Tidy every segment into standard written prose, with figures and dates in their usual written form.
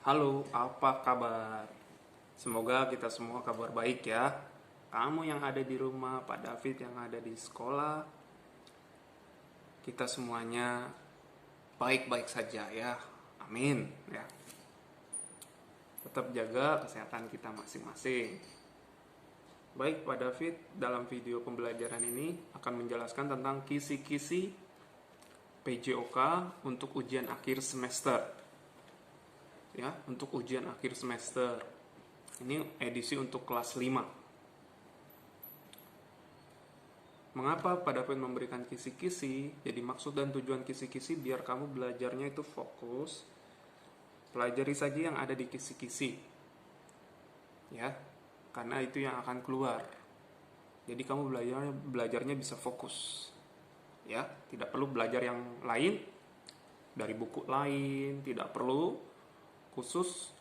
Halo, apa kabar? Semoga kita semua kabar baik ya. Kamu yang ada di rumah, Pak David yang ada di sekolah, kita semuanya baik-baik saja ya. Amin ya. Tetap jaga kesehatan kita masing-masing. Baik, Pak David, dalam video pembelajaran ini akan menjelaskan tentang kisi-kisi PJOK untuk ujian akhir semester. Ya, untuk ujian akhir semester. Ini edisi untuk kelas 5. Mengapa Pak David memberikan kisi-kisi? Jadi maksud dan tujuan kisi-kisi biar kamu belajarnya itu fokus. Pelajari saja yang ada di kisi-kisi. Ya, karena itu yang akan keluar. Jadi kamu belajarnya bisa fokus. Ya, tidak perlu belajar yang lain dari buku lain, tidak perlu khusus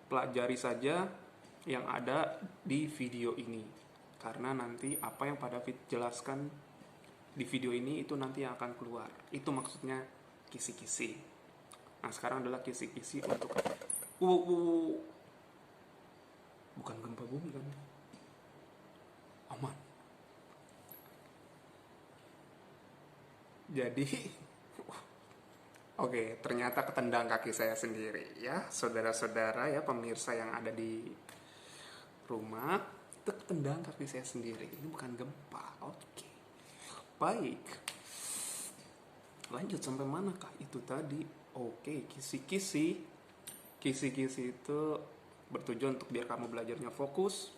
pelajari saja yang ada di video ini, karena nanti apa yang Pak David jelaskan di video ini itu nanti yang akan keluar. Itu maksudnya kisi-kisi. Nah, sekarang adalah kisi-kisi untuk bukan gempa bumi kan, aman. Jadi oke, ternyata ketendang kaki saya sendiri ya, saudara-saudara ya, pemirsa yang ada di rumah, itu ketendang kaki saya sendiri. Ini bukan gempa. Oke. Baik. Lanjut sampai manakah itu tadi? Oke, kisi-kisi. Kisi-kisi itu bertujuan untuk biar kamu belajarnya fokus.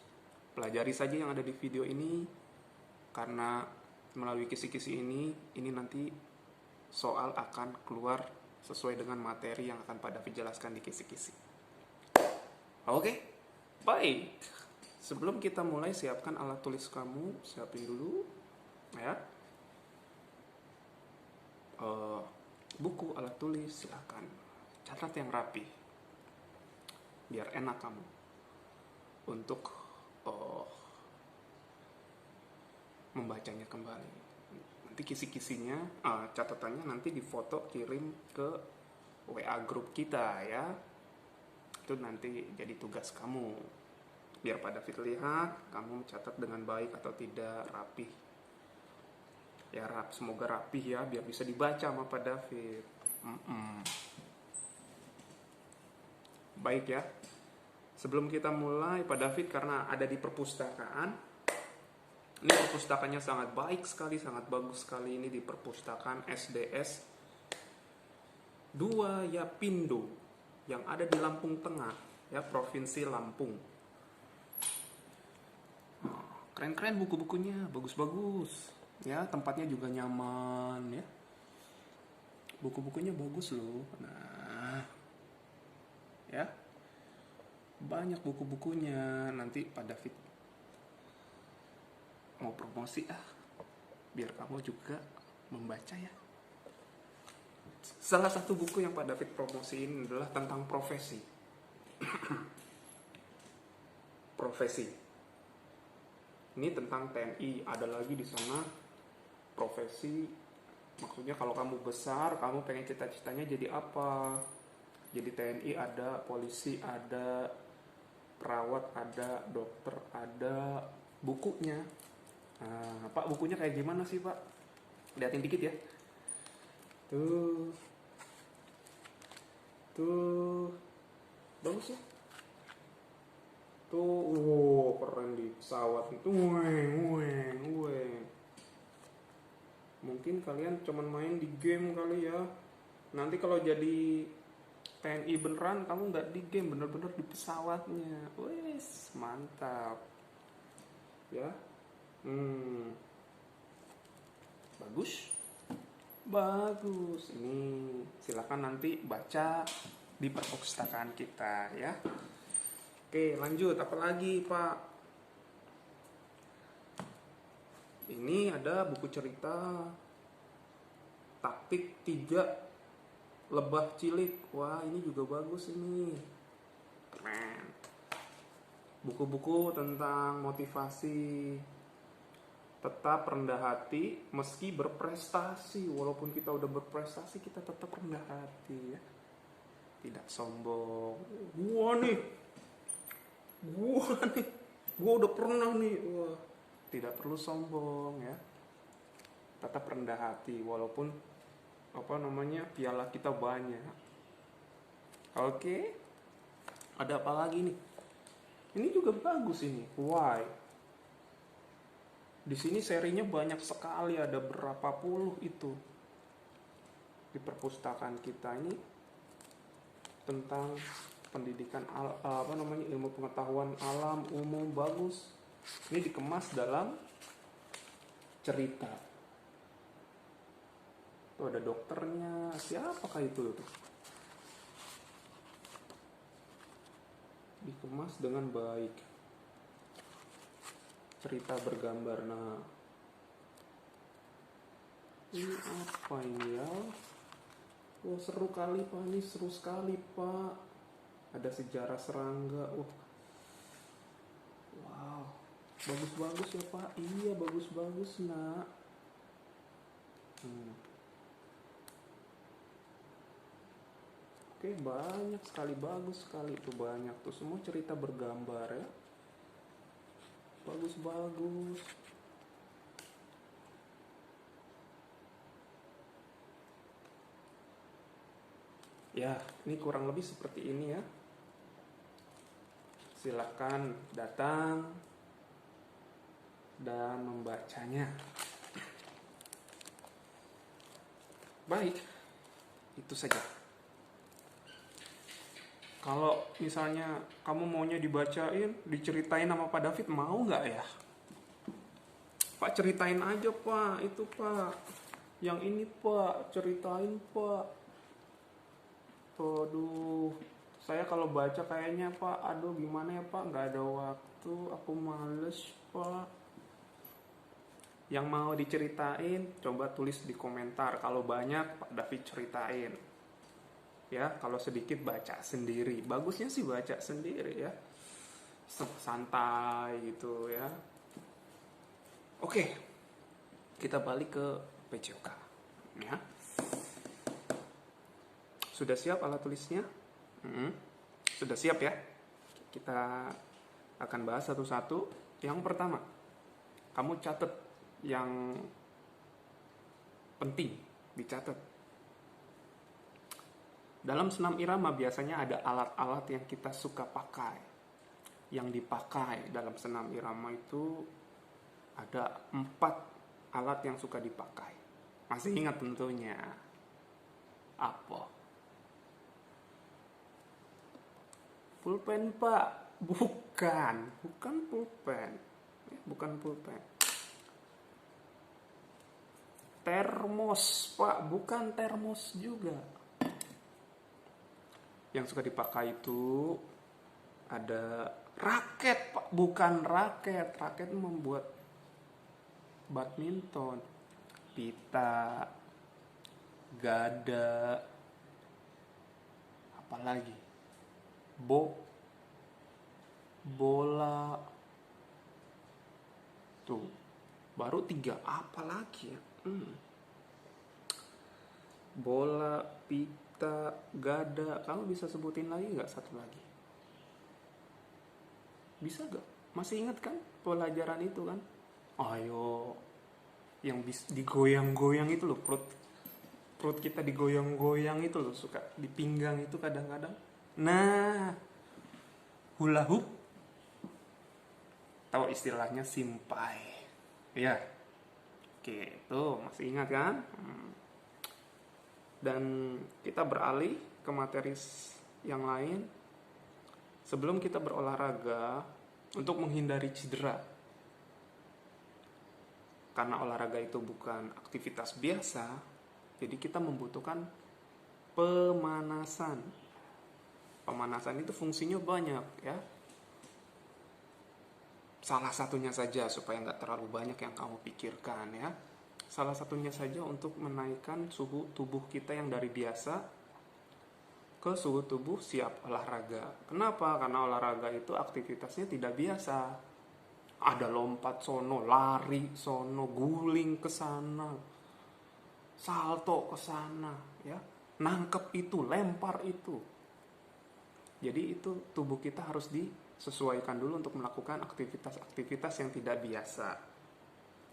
Pelajari saja yang ada di video ini, karena melalui kisi-kisi ini nanti soal akan keluar sesuai dengan materi yang akan Pak David jelaskan di kisi-kisi. Oke, baik. Sebelum kita mulai, siapkan alat tulis kamu, siapin dulu ya. Buku, alat tulis, silakan. Catat yang rapi, biar enak kamu untuk membacanya kembali. Nanti kisi-kisinya, catatannya nanti difoto kirim ke WA grup kita ya. Itu nanti jadi tugas kamu. Biar Pak David lihat kamu mencatat dengan baik atau tidak, rapih. Ya, semoga rapih ya, biar bisa dibaca sama Pak David. Baik ya. Sebelum kita mulai, Pak David karena ada di perpustakaan, ini perpustakaannya sangat baik sekali, sangat bagus sekali. Ini di perpustakaan SDS 2 Yapindo yang ada di Lampung Tengah ya, Provinsi Lampung. Keren-keren buku-bukunya, bagus-bagus ya, tempatnya juga nyaman ya, buku-bukunya bagus loh. Nah ya, banyak buku-bukunya. Nanti Pak David mau promosi biar kamu juga membaca ya. Salah satu buku yang Pak David promosiin adalah tentang profesi. Profesi ini tentang TNI, ada lagi di sana profesi. Maksudnya kalau kamu besar, kamu pengen cita-citanya jadi apa? Jadi TNI ada, polisi ada, perawat ada, dokter ada, bukunya. Nah, Pak, bukunya kayak gimana sih Pak? Liatin dikit ya. Tuh, bagus ya. Tuh, keren di pesawat itu. Mungkin kalian cuman main di game kali ya. Nanti kalau jadi TNI beneran, kamu nggak di game, bener-bener di pesawatnya. Wes, mantap. Ya. Bagus. Bagus. Ini silakan nanti baca di perpustakaan kita ya. Oke, lanjut. Apa lagi, Pak? Ini ada buku cerita Taktik 3 Lebah Cilik. Wah, ini juga bagus ini. Keren. Buku-buku tentang motivasi, Tetap rendah hati meski berprestasi. Walaupun kita udah berprestasi, kita tetap rendah hati ya. Tidak sombong. Gua nih, gua udah pernah nih. Wah, tidak perlu sombong ya. Tetap rendah hati walaupun piala kita banyak. Oke. Ada apa lagi nih? Ini juga bagus ini. Why? Di sini serinya banyak sekali, ada berapa puluh itu. Di perpustakaan kita ini tentang pendidikan ilmu pengetahuan alam umum, bagus. Ini dikemas dalam cerita. Tuh ada dokternya, siapakah itu tuh? Dikemas dengan baik, cerita bergambar. Nah, ini apa ini ya? Wah, seru kali Pak, ini seru sekali Pak. Ada sejarah serangga. Wow, bagus-bagus ya Pak. Iya, bagus-bagus nak. Oke, banyak sekali, bagus sekali itu, banyak tuh, semua cerita bergambar ya. Bagus-bagus. Ya, ini kurang lebih seperti ini ya. Silakan datang dan membacanya. Baik, itu saja. Kalau misalnya kamu maunya dibacain, diceritain sama Pak David, mau nggak ya? Pak, ceritain aja Pak, itu Pak. Yang ini Pak, ceritain Pak. Aduh, saya kalau baca kayaknya Pak, aduh gimana ya Pak, nggak ada waktu, aku males Pak. Yang mau diceritain, coba tulis di komentar. Kalau banyak, Pak David ceritain. Ya, kalau sedikit baca sendiri. Bagusnya sih baca sendiri ya. Santai gitu ya. Oke, kita balik ke PJOK ya. Sudah siap alat tulisnya? Sudah siap ya? Kita akan bahas satu-satu. Yang pertama, kamu catat yang penting, dicatat. Dalam senam irama biasanya ada alat-alat yang kita suka pakai. Yang dipakai dalam senam irama itu ada 4 alat yang suka dipakai. Masih ingat tentunya. Apa? Pulpen Pak? Bukan pulpen. Bukan pulpen. Termos Pak? Bukan termos juga. Yang suka dipakai itu ada raket Pak, bukan raket. Raket membuat badminton. Pita, gada, apalagi? Bola. Tuh, baru 3, apalagi ya? Bola, pita, gada. Kamu bisa sebutin lagi nggak satu lagi? Bisa gak? Masih ingat kan pelajaran itu kan? Ayo, yang digoyang-goyang itu loh, perut kita digoyang-goyang itu loh, suka di pinggang itu kadang-kadang. Nah, hula hoop. Tahu istilahnya simpai. Ya. Oke, tuh masih ingat kan? Dan kita beralih ke materi yang lain. Sebelum kita berolahraga, untuk menghindari cedera. Karena olahraga itu bukan aktivitas biasa, jadi kita membutuhkan pemanasan. Pemanasan itu fungsinya banyak ya. Salah satunya saja, supaya nggak terlalu banyak yang kamu pikirkan ya. Salah satunya saja untuk menaikkan suhu tubuh kita yang dari biasa ke suhu tubuh siap olahraga. Kenapa? Karena olahraga itu aktivitasnya tidak biasa. Ada lompat sono, lari sono, guling ke sana, salto ke sana, ya. Nangkep itu, lempar itu. Jadi itu tubuh kita harus disesuaikan dulu untuk melakukan aktivitas-aktivitas yang tidak biasa.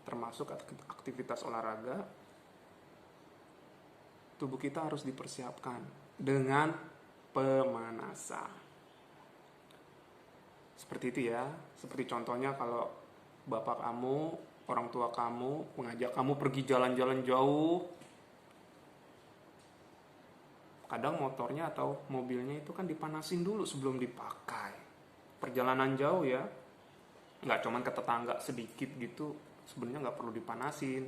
Termasuk aktivitas olahraga. Tubuh kita harus dipersiapkan dengan pemanasan. Seperti itu ya. Seperti contohnya kalau bapak kamu, orang tua kamu mengajak kamu pergi jalan-jalan jauh, kadang motornya atau mobilnya itu kan dipanasin dulu sebelum dipakai. Perjalanan jauh ya, nggak cuman ke tetangga sedikit gitu, sebenarnya nggak perlu dipanasin,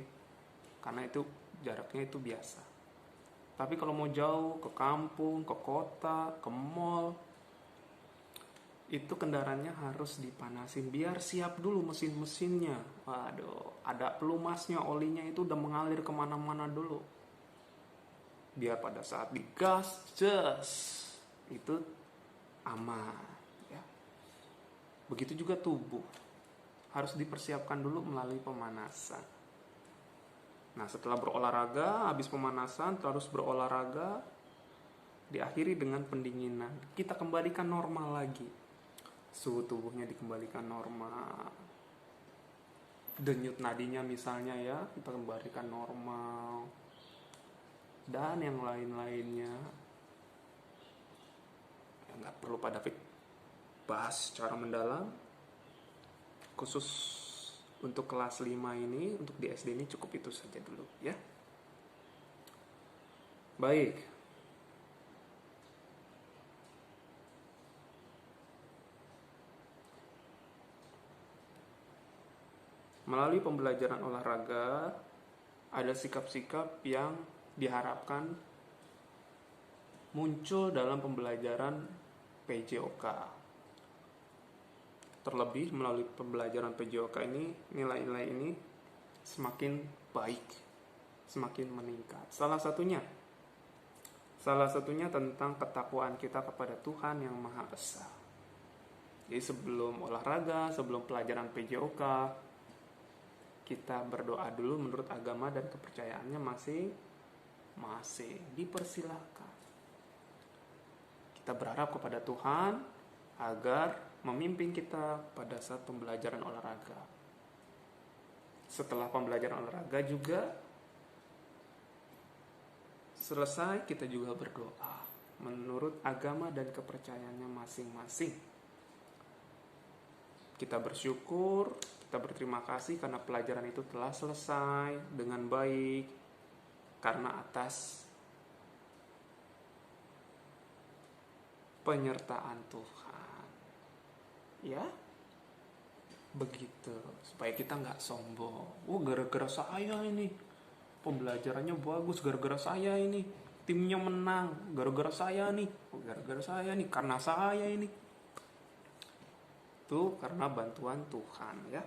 karena itu jaraknya itu biasa. Tapi kalau mau jauh, ke kampung, ke kota, ke mall, itu kendaraannya harus dipanasin, biar siap dulu mesin-mesinnya. Waduh, ada pelumasnya, olinya itu udah mengalir kemana-mana dulu. Biar pada saat digas, itu aman. Ya. Begitu juga tubuh, harus dipersiapkan dulu melalui pemanasan. Nah, setelah berolahraga, habis pemanasan, terus berolahraga, diakhiri dengan pendinginan. Kita kembalikan normal lagi. Suhu tubuhnya dikembalikan normal. Denyut nadinya misalnya ya, kita kembalikan normal. Dan yang lain-lainnya. Ya, nggak perlu Pak David bahas secara mendalam. Khusus untuk kelas 5 ini, untuk di SD ini cukup itu saja dulu ya. Baik. Melalui pembelajaran olahraga, ada sikap-sikap yang diharapkan muncul dalam pembelajaran PJOK. Terlebih melalui pembelajaran PJOK ini, nilai-nilai ini semakin baik, semakin meningkat. Salah satunya tentang ketakwaan kita kepada Tuhan yang Maha Esa. Jadi sebelum olahraga, sebelum pelajaran PJOK, kita berdoa dulu menurut agama dan kepercayaannya masing-masing. Dipersilakan. Kita berharap kepada Tuhan agar memimpin kita pada saat pembelajaran olahraga. Setelah pembelajaran olahraga juga selesai, kita juga berdoa menurut agama dan kepercayaannya masing-masing. Kita bersyukur, kita berterima kasih karena pelajaran itu telah selesai dengan baik, karena atas penyertaan Tuhan. Ya, begitu. Supaya kita nggak sombong. Gara-gara saya ini pembelajarannya bagus, gara-gara saya ini timnya menang, gara-gara saya nih, karena saya ini. Itu karena bantuan Tuhan ya.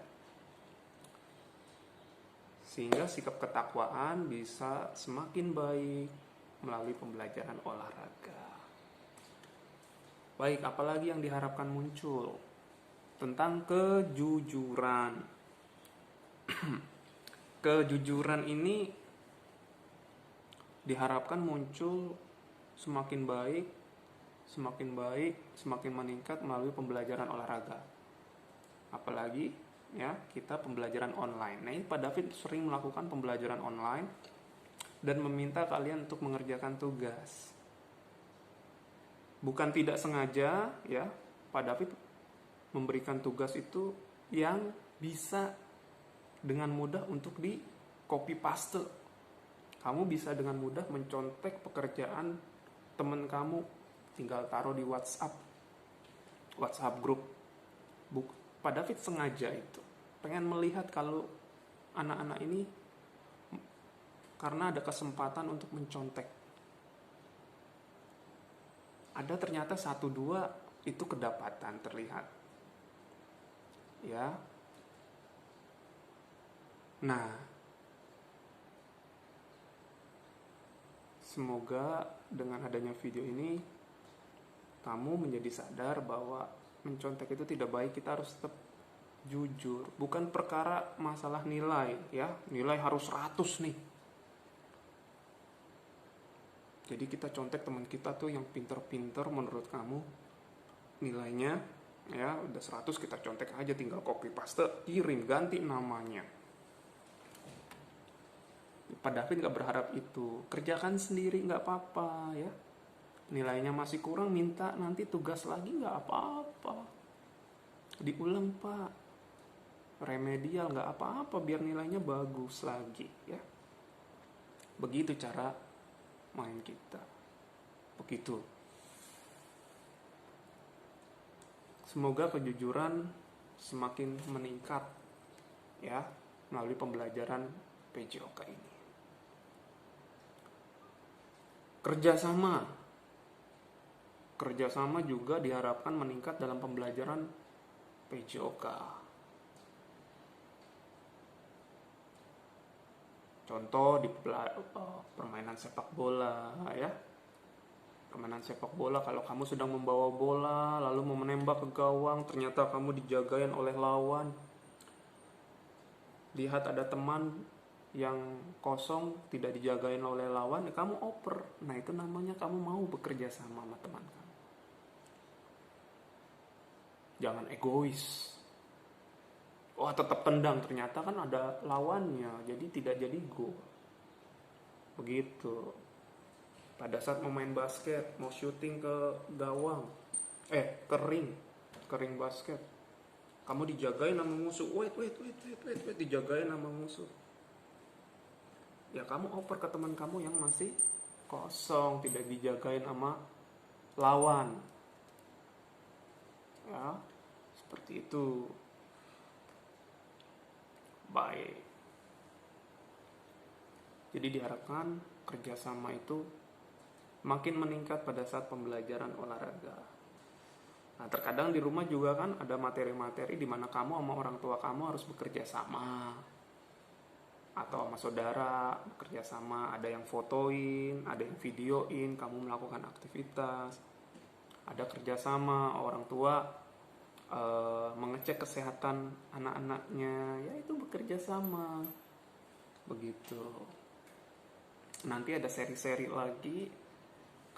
Sehingga sikap ketakwaan bisa semakin baik melalui pembelajaran olahraga. Baik, apalagi yang diharapkan muncul? Tentang kejujuran. Kejujuran ini diharapkan muncul semakin baik, semakin meningkat melalui pembelajaran olahraga. Apalagi ya, kita pembelajaran online. Nah, ini Pak David sering melakukan pembelajaran online dan meminta kalian untuk mengerjakan tugas. Bukan tidak sengaja ya, Pak David memberikan tugas itu yang bisa dengan mudah untuk di copy paste. Kamu bisa dengan mudah mencontek pekerjaan teman kamu, tinggal taruh di WhatsApp grup. Pak David sengaja itu pengen melihat kalau anak-anak ini, karena ada kesempatan untuk mencontek, ada ternyata 1-2 itu kedapatan terlihat ya. Nah, semoga dengan adanya video ini kamu menjadi sadar bahwa mencontek itu tidak baik. Kita harus tetap jujur, bukan perkara masalah nilai ya. Nilai harus 100 nih. Jadi kita contek teman kita tuh yang pinter-pinter menurut kamu nilainya ya udah 100, kita contek aja, tinggal copy paste, kirim, ganti namanya. Pak David gak berharap itu, kerjakan sendiri gak apa-apa ya. Nilainya masih kurang, minta nanti tugas lagi gak apa-apa, diulang Pak, remedial gak apa-apa, biar nilainya bagus lagi ya. Begitu cara main kita, begitu. Semoga kejujuran semakin meningkat ya melalui pembelajaran PJOK ini. Kerjasama juga diharapkan meningkat dalam pembelajaran PJOK. Contoh di permainan sepak bola ya. Permainan sepak bola, kalau kamu sedang membawa bola lalu mau menembak ke gawang, ternyata kamu dijagain oleh lawan. Lihat ada teman yang kosong tidak dijagain oleh lawan, ya kamu oper. Nah itu namanya kamu mau bekerja sama teman kamu. Jangan egois. Wah tetap tendang, ternyata kan ada lawannya, jadi tidak jadi gol. Begitu. Pada saat mau main basket, mau syuting ke gawang, kering basket, kamu dijagain sama musuh. Wait, dijagain sama musuh. Ya kamu oper ke teman kamu yang masih kosong, tidak dijagain sama lawan. Ya, seperti itu. Baik. Jadi diharapkan kerjasama itu makin meningkat pada saat pembelajaran olahraga. Nah, terkadang di rumah juga kan ada materi-materi di mana kamu sama orang tua kamu harus bekerja sama. Atau sama saudara bekerja sama, ada yang fotoin, ada yang videoin kamu melakukan aktivitas. Ada kerjasama orang tua mengecek kesehatan anak-anaknya, ya itu bekerja sama. Begitu. Nanti ada seri-seri lagi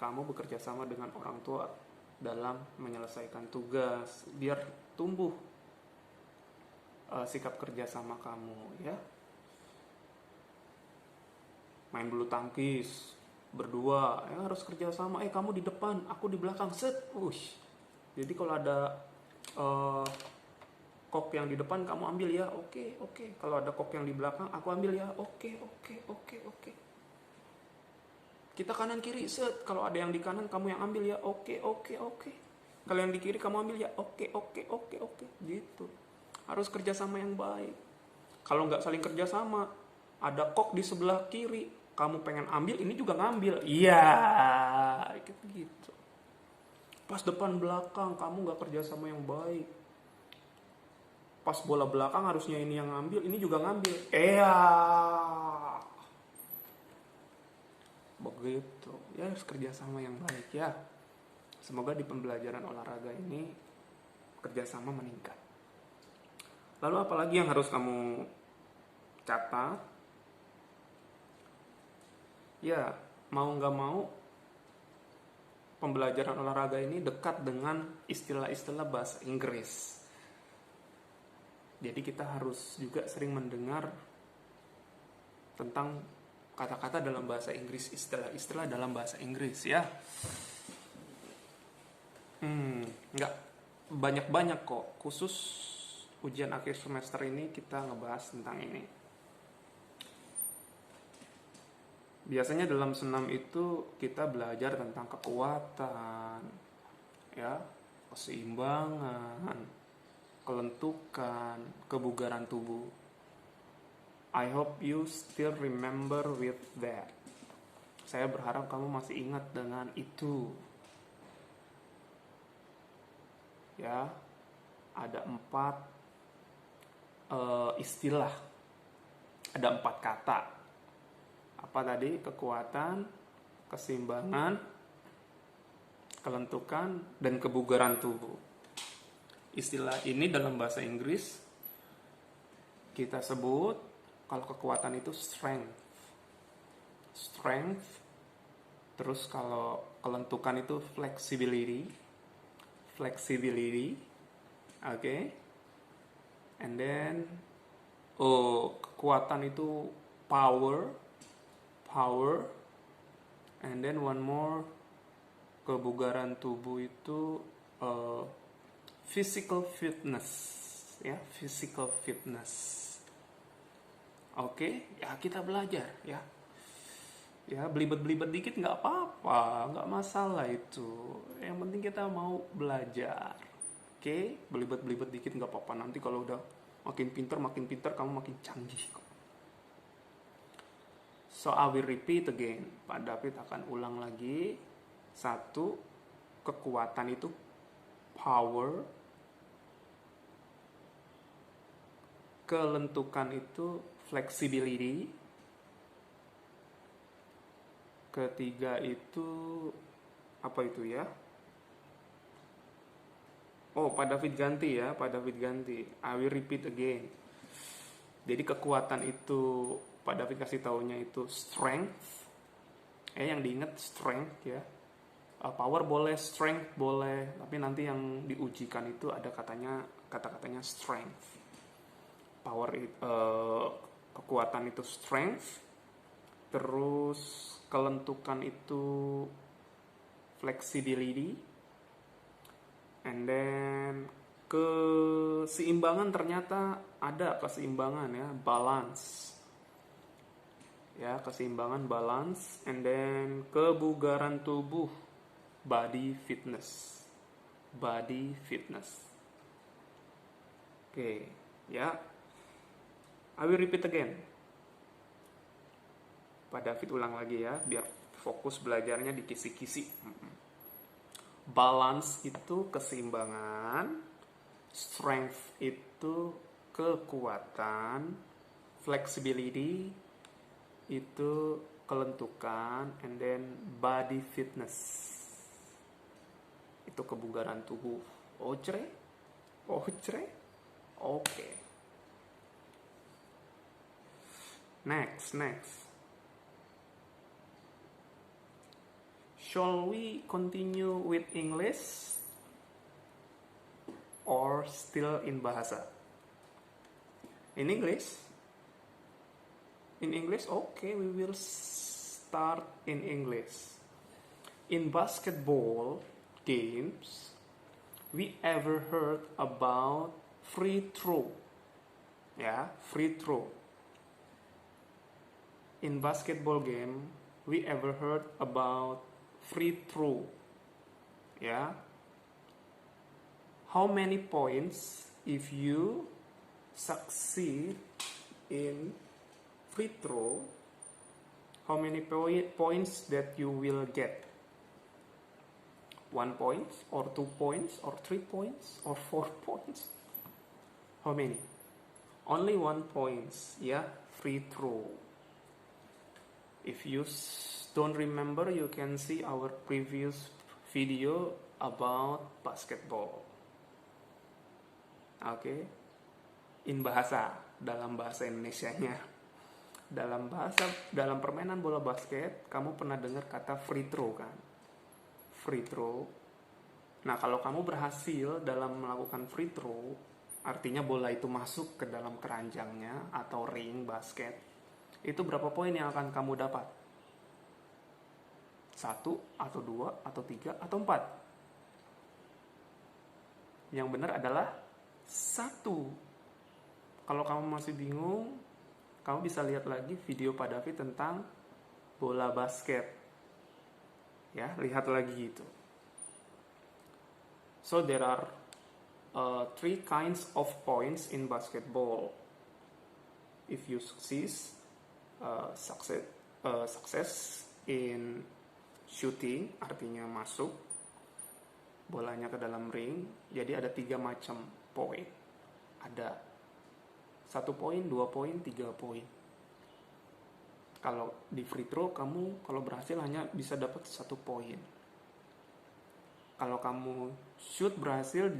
kamu bekerja sama dengan orang tua dalam menyelesaikan tugas, biar tumbuh sikap kerja sama kamu ya. Main bulu tangkis berdua ya harus kerja sama. Kamu di depan, aku di belakang, set. Jadi kalau ada kok yang di depan kamu ambil ya, oke. Kalau ada kok yang di belakang aku ambil ya, oke. Kita kanan kiri, set. Kalau ada yang di kanan kamu yang ambil ya, oke. Kalau yang di kiri kamu ambil ya, oke. Gitu. Harus kerjasama yang baik. Kalau nggak saling kerjasama, ada kok di sebelah kiri, kamu pengen ambil, ini juga ngambil. Iya, gitu. Pas depan belakang kamu nggak kerjasama yang baik. Pas bola belakang harusnya ini yang ngambil, ini juga ngambil. Begitu. Ya harus kerjasama yang baik ya. Semoga di pembelajaran olahraga ini kerjasama meningkat. Lalu apalagi yang harus kamu catat? Ya, mau nggak mau pembelajaran olahraga ini dekat dengan istilah-istilah bahasa Inggris. Jadi kita harus juga sering mendengar tentang kata-kata dalam bahasa Inggris, istilah-istilah dalam bahasa Inggris ya. Nggak banyak-banyak kok. Khusus ujian akhir semester ini kita ngebahas tentang ini. Biasanya dalam senam itu kita belajar tentang kekuatan, ya, keseimbangan, kelentukan, kebugaran tubuh. I hope you still remember with that. Saya berharap kamu masih ingat dengan itu. Ya, ada 4 istilah, ada 4 kata. Apa tadi? Kekuatan, keseimbangan, kelentukan, dan kebugaran tubuh. Istilah ini dalam bahasa Inggris Kita sebut kalau kekuatan itu strength. Strength. Terus kalau kelentukan itu flexibility. Flexibility. Oke. Okay. And then kekuatan itu power. Power. And then one more, kebugaran tubuh itu physical fitness, ya, physical fitness. Oke, ya kita belajar, ya. Ya, belibet-belibet dikit nggak apa-apa, nggak masalah itu. Yang penting kita mau belajar. Oke, belibet-belibet dikit nggak apa-apa. Nanti kalau udah makin pinter, kamu makin canggih kok. So I will repeat again. Pak David akan ulang lagi. 1, kekuatan itu power. Kelentukan itu flexibility. Ketiga itu apa itu ya? Pak David ganti ya, Pak David ganti. I will repeat again. Jadi kekuatan itu Pak David kasih taunya itu strength. Yang diingat strength ya. Power boleh, strength boleh, tapi nanti yang diujikan itu ada kata-katanya strength. Power kekuatan itu strength. Terus kelentukan itu flexibility, and then keseimbangan ternyata ada keseimbangan ya, balance ya, keseimbangan balance, and then kebugaran tubuh, body fitness. Oke, ya, I will repeat again. Pak David ulang lagi ya, biar fokus belajarnya di kisi-kisi. Balance itu keseimbangan, strength itu kekuatan, flexibility itu kelentukan, and then body fitness itu kebugaran tubuh. Oke. Next. Shall we continue with English or still in bahasa? In English? In English? Okay, we will start in English. In basketball games, we ever heard about free throw? Yeah, free throw. In basketball game, we ever heard about free throw? Yeah. How many points if you succeed in free throw? How many points that you will get? 1 point or 2 points or 3 points or 4 points? How many? Only 1 point, yeah, free throw. If you don't remember, you can see our previous video about basketball. Okay. In bahasa, dalam bahasa Indonesianya. Dalam permainan bola basket, kamu pernah dengar kata free throw kan? Free throw. Nah, kalau kamu berhasil dalam melakukan free throw, artinya bola itu masuk ke dalam keranjangnya atau ring basket. Itu berapa poin yang akan kamu dapat? 1 atau 2 atau 3 atau 4? Yang benar adalah 1. Kalau kamu masih bingung, kamu bisa lihat lagi video Pak David tentang bola basket. Ya, lihat lagi itu. So there are 3 kinds of points in basketball. If you success in shooting, artinya masuk bolanya ke dalam ring. Jadi ada 3 macam poin. Ada 1 poin, 2 poin, 3 poin. Kalau di free throw, kamu kalau berhasil hanya bisa dapat 1 poin. Kalau kamu berhasil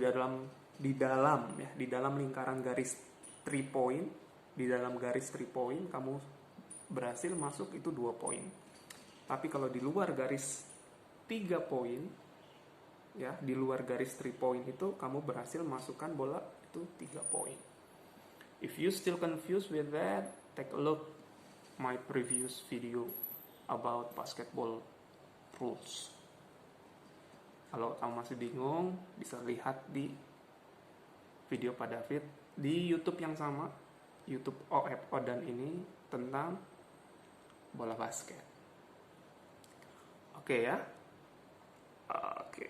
di dalam lingkaran garis 3 point, di dalam garis 3 point kamu berhasil masuk itu 2 poin. Tapi kalau di luar garis 3 poin, ya, di luar garis 3 point itu kamu berhasil masukkan bola itu 3 poin. If you still confused with that, take a look my previous video about basketball rules. Kalau kamu masih bingung, bisa lihat di video Pak David di YouTube yang sama, YouTube OF Odan ini tentang bola basket. Oke ya. Oke.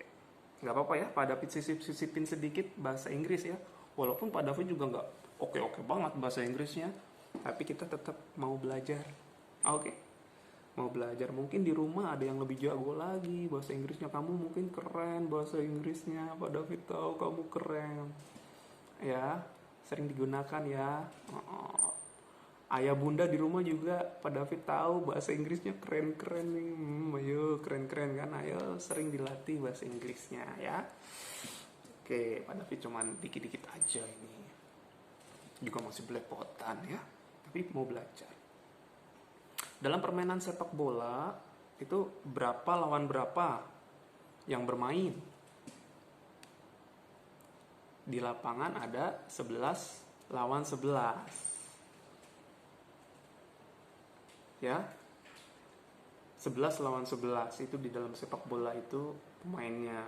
Nggak apa-apa ya, Pak David sisipin sedikit bahasa Inggris ya. Walaupun Pak David juga nggak oke-oke banget bahasa Inggrisnya, tapi kita tetap mau belajar. Oke. Mau belajar, mungkin di rumah ada yang lebih jago lagi bahasa Inggrisnya, kamu mungkin keren bahasa Inggrisnya, Pak David tahu kamu keren ya, sering digunakan ya. Ayah bunda di rumah juga Pak David tahu bahasa Inggrisnya keren-keren nih. Ayo keren-keren kan, ayo sering dilatih bahasa Inggrisnya ya. Oke, Pak David cuman dikit-dikit aja ini, juga masih belepotan ya, tapi mau belajar. Dalam permainan sepak bola itu berapa lawan berapa yang bermain? Di lapangan ada 11 lawan 11. Ya. 11 lawan 11 itu di dalam sepak bola itu pemainnya.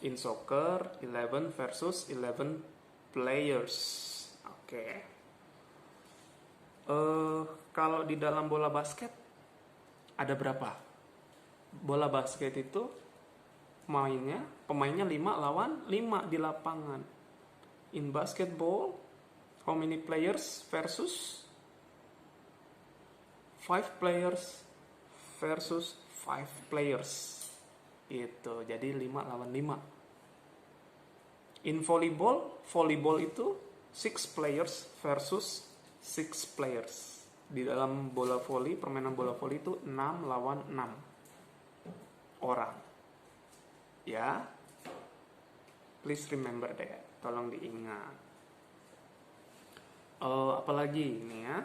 In soccer 11 versus 11 players. Oke. Kalau di dalam bola basket ada berapa? Bola basket itu pemainnya 5 lawan 5 di lapangan. In basketball, how many players versus 5 players versus 5 players. Itu jadi 5 lawan 5. In volleyball itu 6 players versus 6 players. Di dalam bola voli, permainan bola voli itu 6 lawan 6 orang. Ya. Please remember that. Tolong diingat. Apalagi ini ya.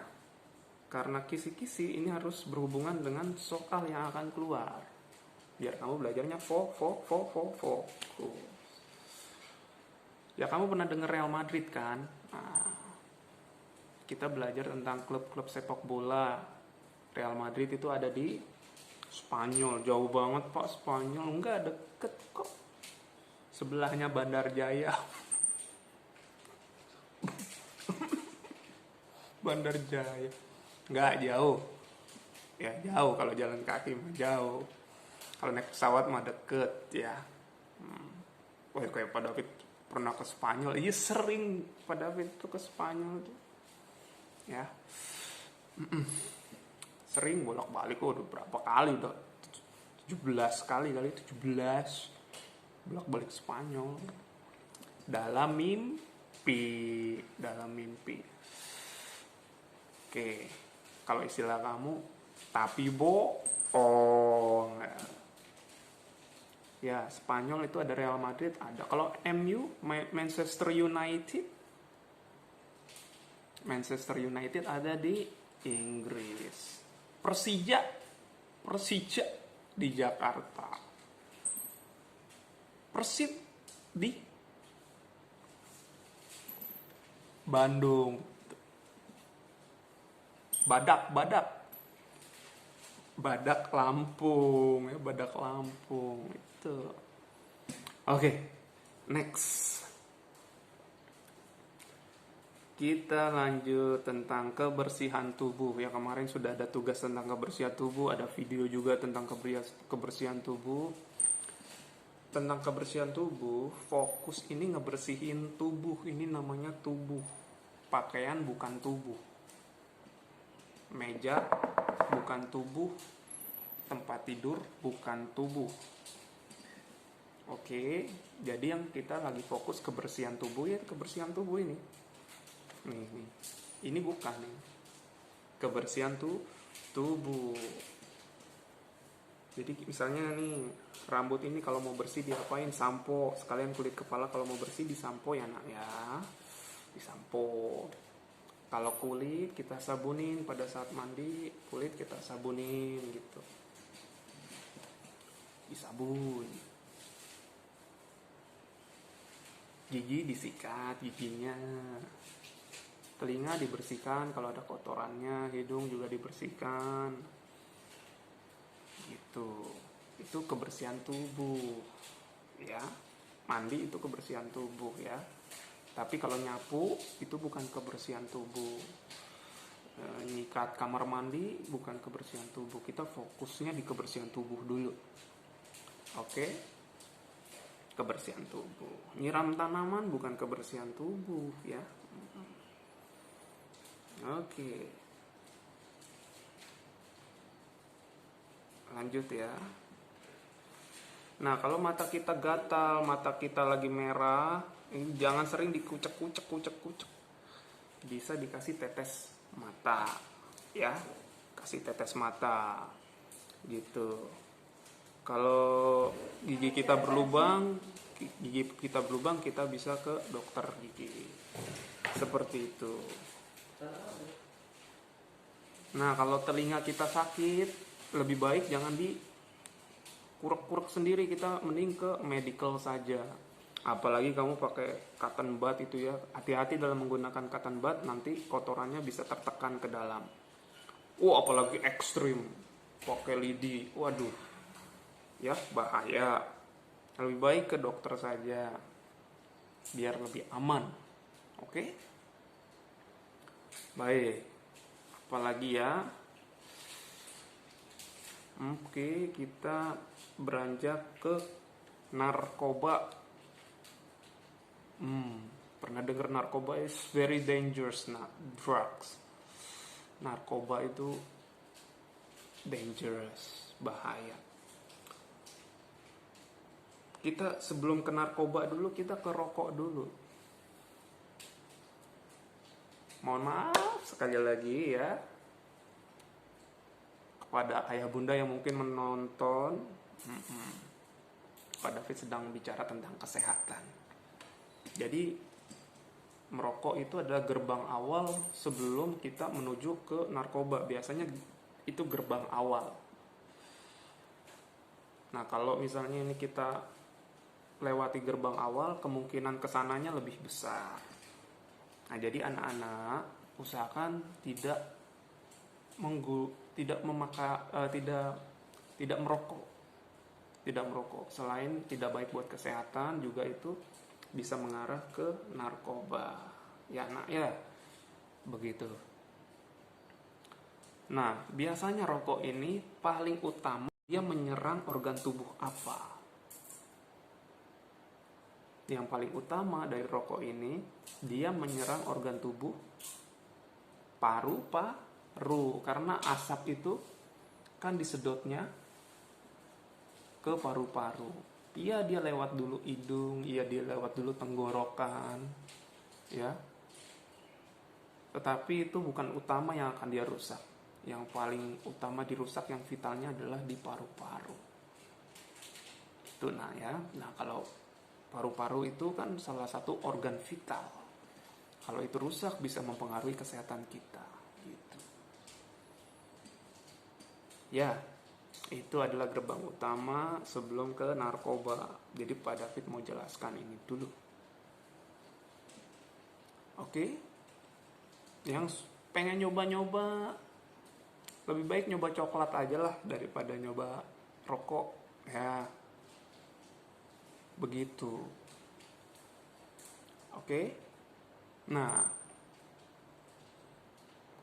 Karena kisi-kisi ini harus berhubungan dengan soal yang akan keluar. Biar kamu belajarnya fokus. Ya, kamu pernah dengar Real Madrid kan? Nah, kita belajar tentang klub-klub sepak bola. Real Madrid itu ada di Spanyol. Jauh banget Pak, Spanyol. Enggak, deket kok. Sebelahnya Bandar Jaya. Bandar Jaya. Enggak jauh. Ya jauh, kalau jalan kaki mah jauh. Kalau naik pesawat mah deket ya. Wah, kayak Pak David pernah ke Spanyol. Iya, sering Pak David tuh ke Spanyol tuh. Ya. Sering bolak-balik udah berapa kali, udah 17 kali 17 bolak-balik Spanyol. Dalam mimpi. Oke. Kalau istilah kamu tapi bohong. Ya, Spanyol itu ada Real Madrid, ada. Kalau MU, Manchester United ada di Inggris. Persija di Jakarta. Persib di Bandung. Badak Lampung ya, Badak Lampung itu. Oke, next. Kita lanjut tentang kebersihan tubuh. Ya, kemarin sudah ada tugas tentang kebersihan tubuh, ada video juga tentang kebersihan tubuh. Tentang kebersihan tubuh, fokus ini ngebersihin tubuh. Ini namanya tubuh. Pakaian bukan tubuh. Meja bukan tubuh. Tempat tidur bukan tubuh. Oke, jadi yang kita lagi fokus kebersihan tubuh ya, kebersihan tubuh ini. Nih. Ini bukan nih. Kebersihan tubuh. Jadi misalnya nih, rambut ini kalau mau bersih diapain? Sampo. Sekalian kulit kepala kalau mau bersih disampo ya nak ya. Disampo. Kalau kulit kita sabunin pada saat mandi, kulit kita sabunin gitu. Disabun. Gigi disikat giginya. Telinga dibersihkan kalau ada kotorannya, hidung juga dibersihkan. Gitu. Itu kebersihan tubuh. Ya. Mandi itu kebersihan tubuh ya. Tapi kalau nyapu itu bukan kebersihan tubuh. Nyikat kamar mandi bukan kebersihan tubuh. Kita fokusnya di kebersihan tubuh dulu. Oke? Kebersihan tubuh. Nyiram tanaman bukan kebersihan tubuh ya. Oke. Lanjut ya. Nah, kalau mata kita gatal, mata kita lagi merah, jangan sering dikucek-kucek. Bisa dikasih tetes mata, ya. Kasih tetes mata, gitu. Kalau gigi kita berlubang, kita bisa ke dokter gigi. Seperti itu. Nah, kalau telinga kita sakit, lebih baik jangan kurek-kurek sendiri, kita mending ke medical saja. Apalagi kamu pakai cotton bud itu ya, hati-hati dalam menggunakan cotton bud, nanti kotorannya bisa tertekan ke dalam. Apalagi ekstrim, pakai lidi, waduh, ya bahaya. Lebih baik ke dokter saja, biar lebih aman. Oke? Baik, apalagi ya? Oke, kita beranjak ke narkoba. Pernah dengar narkoba is very dangerous, drugs. Narkoba itu dangerous, bahaya. Kita sebelum ke narkoba dulu, kita ke rokok dulu. Mohon maaf sekali lagi ya, kepada ayah bunda yang mungkin menonton, Pak David sedang bicara tentang kesehatan. Jadi merokok itu adalah gerbang awal sebelum kita menuju ke narkoba. Biasanya itu gerbang awal. Nah, kalau misalnya ini kita lewati gerbang awal, kemungkinan kesananya lebih besar. Nah, jadi anak-anak usahakan tidak merokok. Selain tidak baik buat kesehatan, juga itu bisa mengarah ke narkoba. Ya, nak ya. Begitu. Nah, biasanya rokok ini paling utama dia menyerang organ tubuh apa? Yang paling utama dari rokok ini, dia menyerang organ tubuh paru-paru, karena asap itu kan disedotnya ke paru-paru. Iya, dia lewat dulu hidung, iya dia lewat dulu tenggorokan, ya. Tetapi itu bukan utama yang akan dia rusak. Yang paling utama dirusak, yang vitalnya adalah di paru-paru. Itu ya. Nah, kalau paru-paru itu kan salah satu organ vital. Kalau itu rusak bisa mempengaruhi kesehatan kita, gitu. Ya, itu adalah gerbang utama sebelum ke narkoba. Jadi Pak David mau jelaskan ini dulu. Oke? Yang pengen nyoba-nyoba, lebih baik nyoba coklat aja lah daripada nyoba rokok. Ya, begitu. Oke? Nah,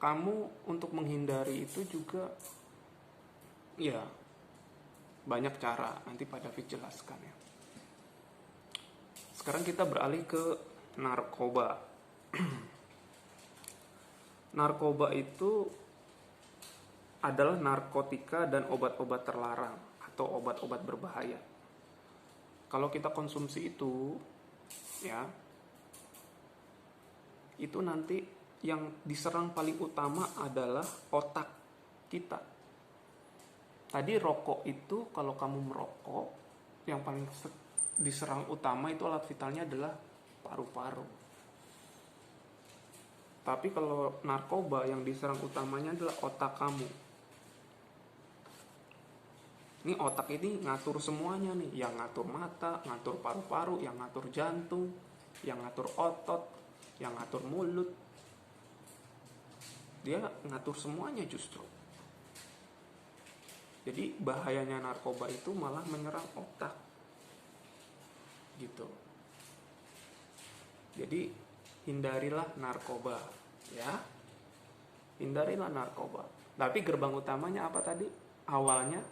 kamu untuk menghindari itu juga ya banyak cara, nanti Pak David jelaskan ya. Sekarang kita beralih ke narkoba. Narkoba itu adalah narkotika dan obat-obat terlarang atau obat-obat berbahaya. Kalau kita konsumsi itu, ya, itu nanti yang diserang paling utama adalah otak kita. Tadi rokok itu, kalau kamu merokok, yang paling diserang utama itu alat vitalnya adalah paru-paru. Tapi kalau narkoba yang diserang utamanya adalah otak kamu. Ini otak ini ngatur semuanya nih, yang ngatur mata, ngatur paru-paru, yang ngatur jantung, yang ngatur otot, yang ngatur mulut. Dia ngatur semuanya justru. Jadi bahayanya narkoba itu malah menyerang otak. Gitu. Jadi hindarilah narkoba, ya. Hindarilah narkoba. Tapi gerbang utamanya apa tadi? Awalnya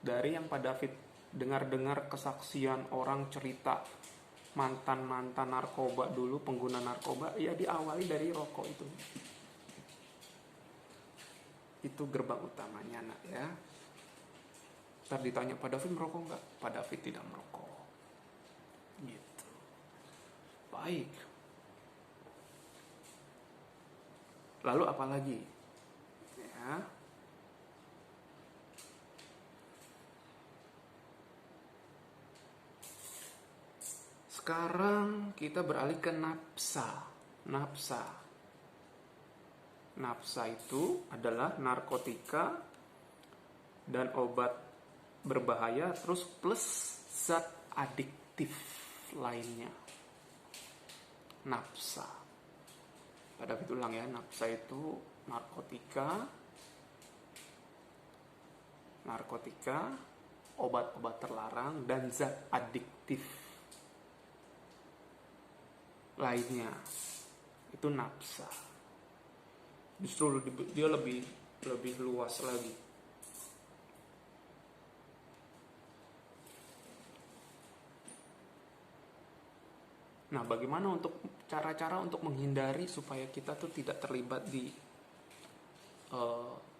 dari yang Pak David dengar-dengar kesaksian orang cerita mantan-mantan narkoba dulu, pengguna narkoba, ya diawali dari rokok itu. Itu gerbang utamanya, nak, ya. Ntar ditanya, Pak David merokok nggak? Pak David tidak merokok. Gitu. Baik. Lalu apa lagi? Ya. Sekarang kita beralih ke nafsa. Nafsa itu adalah narkotika dan obat berbahaya terus plus zat adiktif lainnya. Nafsa. Pada itu ulang ya, nafsa itu narkotika, obat-obat terlarang dan zat adiktif lainnya. Itu nafsa. Justru dia lebih luas lagi. Nah, bagaimana untuk cara-cara untuk menghindari supaya kita tuh tidak terlibat di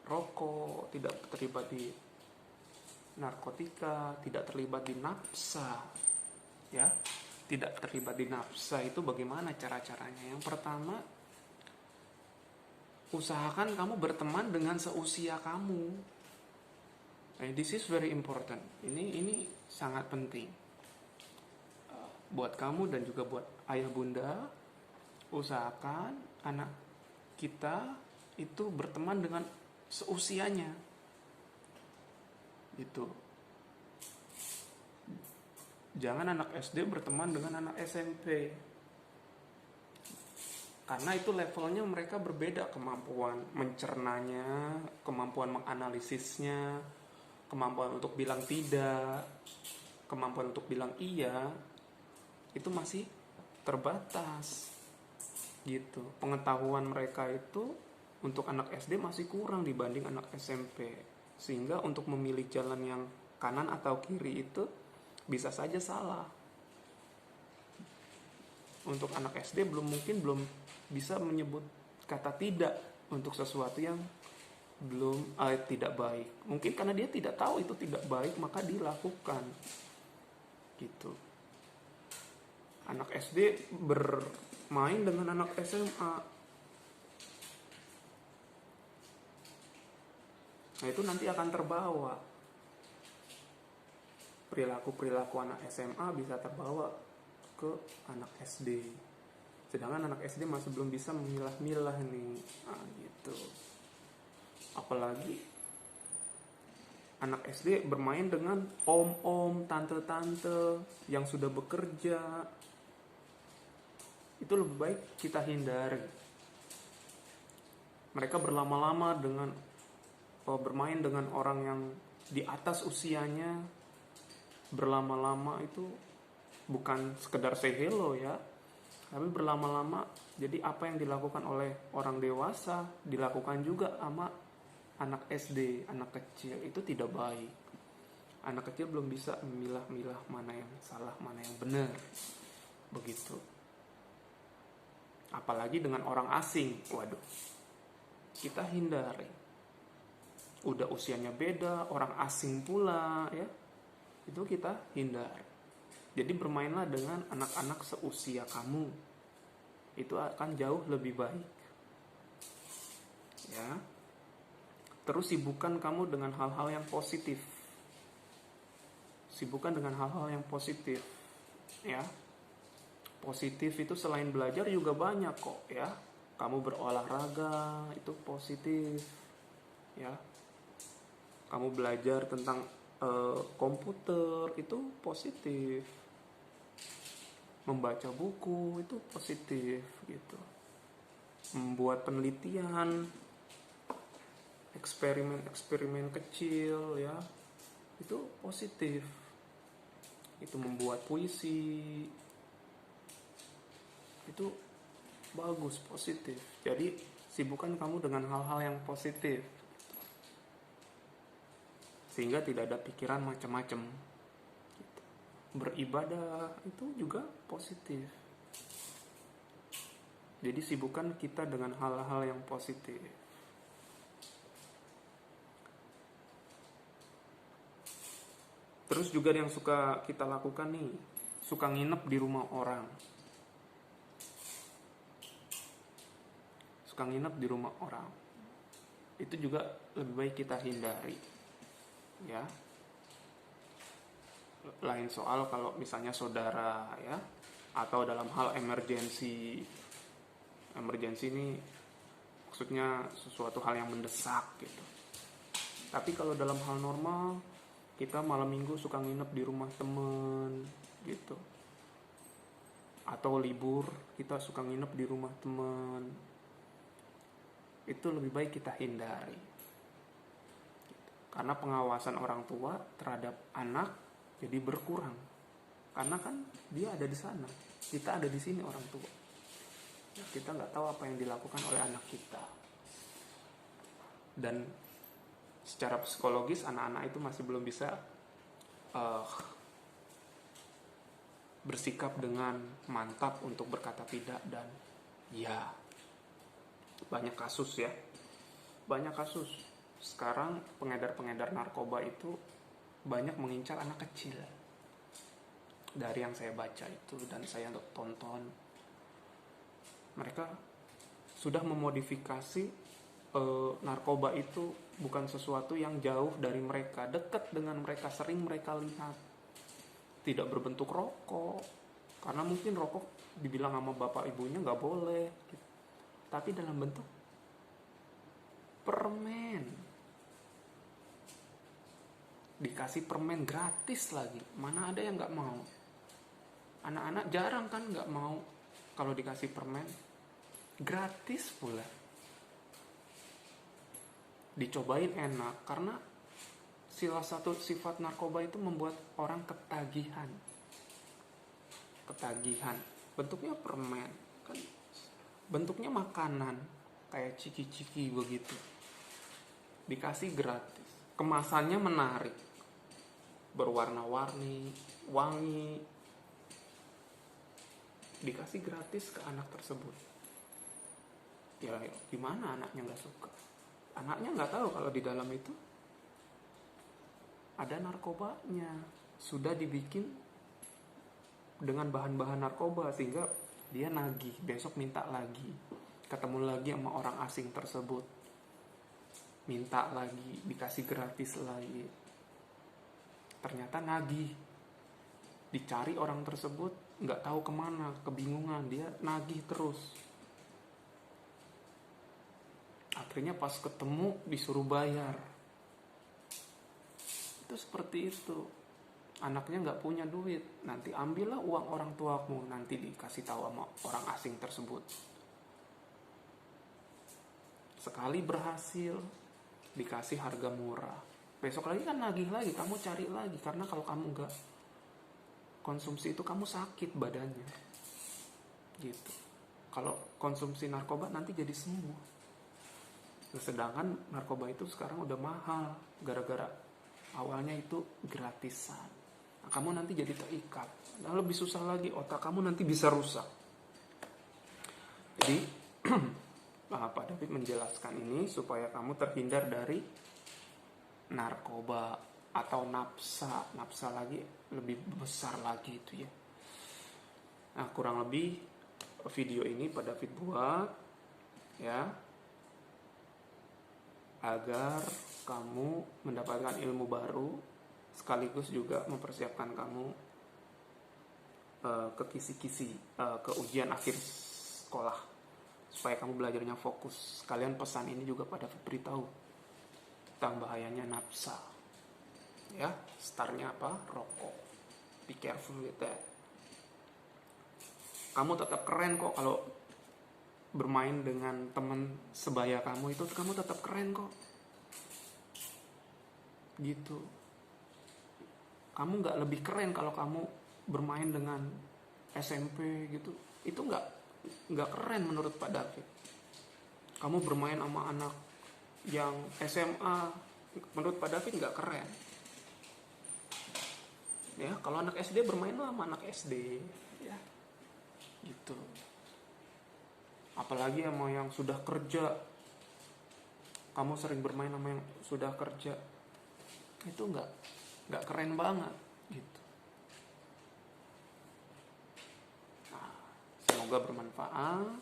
rokok, tidak terlibat di narkotika, tidak terlibat di nafsa, ya, tidak terlibat di nafsa itu bagaimana cara-caranya? Yang pertama, usahakan kamu berteman dengan seusia kamu. This is very important. Ini sangat penting. Buat kamu dan juga buat ayah bunda, usahakan anak kita itu berteman dengan seusianya. Gitu. Jangan anak SD berteman dengan anak SMP. Karena itu levelnya mereka berbeda, kemampuan mencernanya, kemampuan menganalisisnya, kemampuan untuk bilang tidak, kemampuan untuk bilang iya, itu masih terbatas. Gitu. Pengetahuan mereka itu untuk anak SD masih kurang dibanding anak SMP. Sehingga untuk memilih jalan yang kanan atau kiri itu bisa saja salah. Untuk anak SD belum bisa menyebut kata tidak untuk sesuatu yang tidak baik. Mungkin karena dia tidak tahu itu tidak baik, maka dilakukan. Gitu. Anak SD bermain dengan anak SMA. Nah, itu nanti akan terbawa. Perilaku anak SMA bisa terbawa ke anak SD. Sedangkan anak SD masih belum bisa memilah-milah nih. Nah, gitu. Apalagi anak SD bermain dengan om-om, tante-tante yang sudah bekerja. Itu lebih baik kita hindari. Mereka berlama-lama bermain dengan orang yang di atas usianya, berlama-lama itu bukan sekedar say hello ya, tapi berlama-lama. Jadi apa yang dilakukan oleh orang dewasa dilakukan juga sama anak SD, anak kecil. Itu tidak baik. Anak kecil belum bisa memilah-milah mana yang salah, mana yang benar. Begitu. Apalagi dengan orang asing. Waduh, kita hindari. Udah usianya beda, orang asing pula ya, itu kita hindari. Jadi bermainlah dengan anak-anak seusia kamu. Itu akan jauh lebih baik. Ya. Terus sibukkan kamu dengan hal-hal yang positif. Sibukkan dengan hal-hal yang positif. Ya. Positif itu selain belajar juga banyak kok ya. Kamu berolahraga itu positif, ya. Kamu belajar tentang komputer itu positif. Membaca buku itu positif gitu. Membuat penelitian, eksperimen kecil, ya, itu positif. Itu membuat puisi itu bagus, positif. Jadi sibukkan kamu dengan hal-hal yang positif sehingga tidak ada pikiran macam-macam. Beribadah itu juga positif. Jadi sibukkan kita dengan hal-hal yang positif. Terus juga yang suka kita lakukan nih, suka nginep di rumah orang. Suka nginep di rumah orang. Itu juga lebih baik kita hindari. Ya. Lain soal kalau misalnya saudara, ya, atau dalam hal emergensi ini maksudnya sesuatu hal yang mendesak gitu. Tapi kalau dalam hal normal, kita malam minggu suka nginep di rumah temen gitu, atau libur kita suka nginep di rumah temen, itu lebih baik kita hindari gitu. Karena pengawasan orang tua terhadap anak jadi berkurang, karena kan dia ada di sana, kita ada di sini orang tua. Kita nggak tahu apa yang dilakukan oleh anak kita. Dan secara psikologis anak-anak itu masih belum bisa bersikap dengan mantap untuk berkata tidak dan ya. Banyak kasus, ya. Banyak kasus. Sekarang pengedar-pengedar narkoba itu banyak mengincar anak kecil. Dari yang saya baca itu dan saya tonton, mereka sudah memodifikasi narkoba itu bukan sesuatu yang jauh dari mereka, dekat dengan mereka, sering mereka lihat. Tidak berbentuk rokok, karena mungkin rokok dibilang sama bapak ibunya nggak boleh, gitu. Tapi dalam bentuk permen. Dikasih permen gratis lagi, mana ada yang nggak mau? Anak-anak jarang kan nggak mau kalau dikasih permen gratis pula. Dicobain enak, karena salah satu sifat narkoba itu membuat orang ketagihan. Bentuknya permen, kan bentuknya makanan, kayak ciki-ciki begitu. Dikasih gratis, kemasannya menarik, berwarna-warni, wangi, dikasih gratis ke anak tersebut. Ya gimana anaknya nggak suka? Anaknya nggak tahu kalau di dalam itu ada narkobanya, sudah dibikin dengan bahan-bahan narkoba sehingga dia nagih, besok minta lagi, ketemu lagi sama orang asing tersebut, minta lagi, dikasih gratis lagi. Ternyata nagih, dicari orang tersebut, nggak tahu kemana, kebingungan, dia nagih terus. Akhirnya pas ketemu disuruh bayar. Itu seperti itu. Anaknya nggak punya duit, nanti ambillah uang orang tuamu, nanti dikasih tahu sama orang asing tersebut. Sekali berhasil, dikasih harga murah. Besok lagi kan nagih lagi, kamu cari lagi, karena kalau kamu nggak konsumsi itu kamu sakit badannya. Gitu. Kalau konsumsi narkoba nanti jadi sembuh. Sedangkan narkoba itu sekarang udah mahal, gara-gara awalnya itu gratisan. Nah, kamu nanti jadi terikat. Nah, lebih susah lagi, otak kamu nanti bisa rusak. Jadi Pak David menjelaskan ini supaya kamu terhindar dari narkoba atau nafsa lagi lebih besar lagi itu, ya. Nah, kurang lebih video ini Pak David buat, ya, agar kamu mendapatkan ilmu baru, sekaligus juga mempersiapkan kamu ke kisi-kisi, ke ujian akhir sekolah. supaya kamu belajarnya fokus. Kalian pesan ini juga pada beritahu tentang bahayanya nafsa. Ya, startnya apa? Rokok. Be careful with that. Kamu tetap keren kok kalau bermain dengan teman sebaya kamu, itu kamu tetap keren kok. Gitu. Kamu nggak lebih keren kalau kamu bermain dengan SMP gitu. Itu nggak keren menurut Pak David. Kamu bermain sama anak yang SMA, menurut Pak David nggak keren. Ya, kalau anak SD bermain sama anak SD, ya, gitu. Apalagi sama yang sudah kerja, kamu sering bermain sama yang sudah kerja, itu nggak keren banget, gitu. Nah, semoga bermanfaat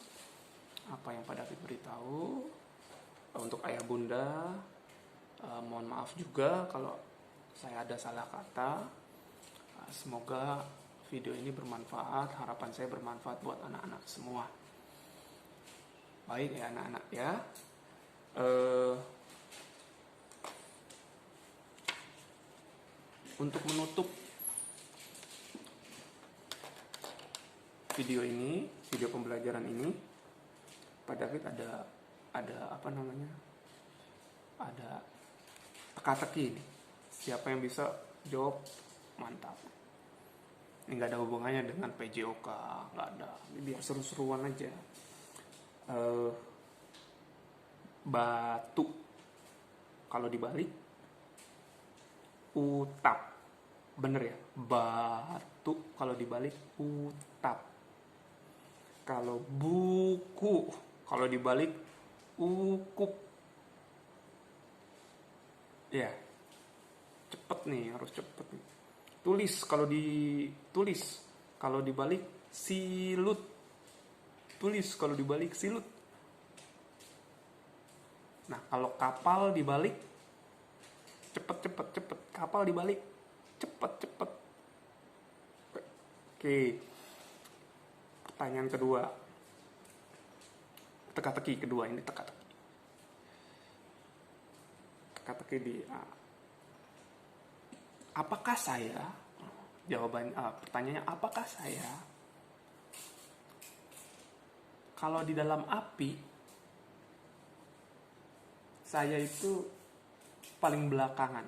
apa yang Pak David beritahu. Untuk ayah bunda, mohon maaf juga kalau saya ada salah kata. Semoga video ini bermanfaat, harapan saya bermanfaat buat anak-anak semua. Baik ya anak-anak ya. Untuk menutup video ini, video pembelajaran ini, Pak David ada apa namanya? Ada teka-teki. Siapa yang bisa jawab mantap. Ini nggak ada hubungannya dengan PJOK, nggak ada. Biar seru-seruan aja. Batu kalau dibalik utap, bener ya? Batu kalau dibalik utap. Kalau buku kalau dibalik ukup. Ya, cepet nih, harus cepet nih. Tulis kalau dibalik silut. Tulis kalau dibalik silut. Nah, kalau kapal dibalik cepet. Kapal dibalik cepet. Oke. Pertanyaan kedua. Teka-teki kedua ini teka-teki. Teka-teki di apakah saya? Jawaban pertanyaannya apakah saya kalau di dalam api saya itu paling belakangan.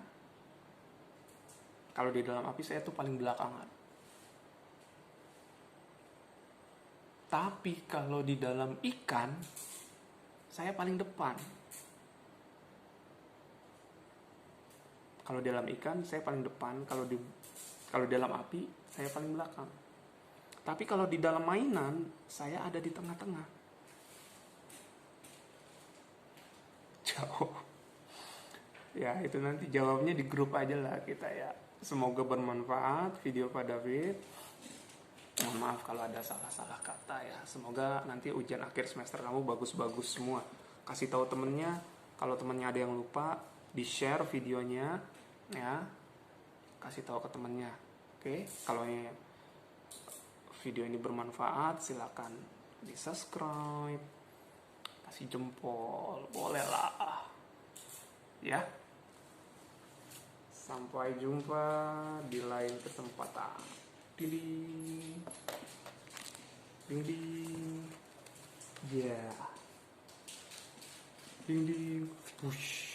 Kalau di dalam api saya itu paling belakangan. Tapi kalau di dalam ikan saya paling depan. Kalau di dalam ikan saya paling depan, kalau di dalam api saya paling belakang. Tapi kalau di dalam mainan saya ada di tengah-tengah. Jauh. Ya, itu nanti jawabnya di grup aja lah kita ya. Semoga bermanfaat video Pak David. Mohon maaf kalau ada salah-salah kata ya. Semoga nanti ujian akhir semester kamu bagus-bagus semua. Kasih tahu temennya, kalau temennya ada yang lupa, di-share videonya ya. Kasih tahu ke temennya. Oke, kalau video ini bermanfaat silakan di-subscribe. Kasih jempol, boleh lah. Ya. Sampai jumpa di lain kesempatan. Ding. Yeah. Ding. Push.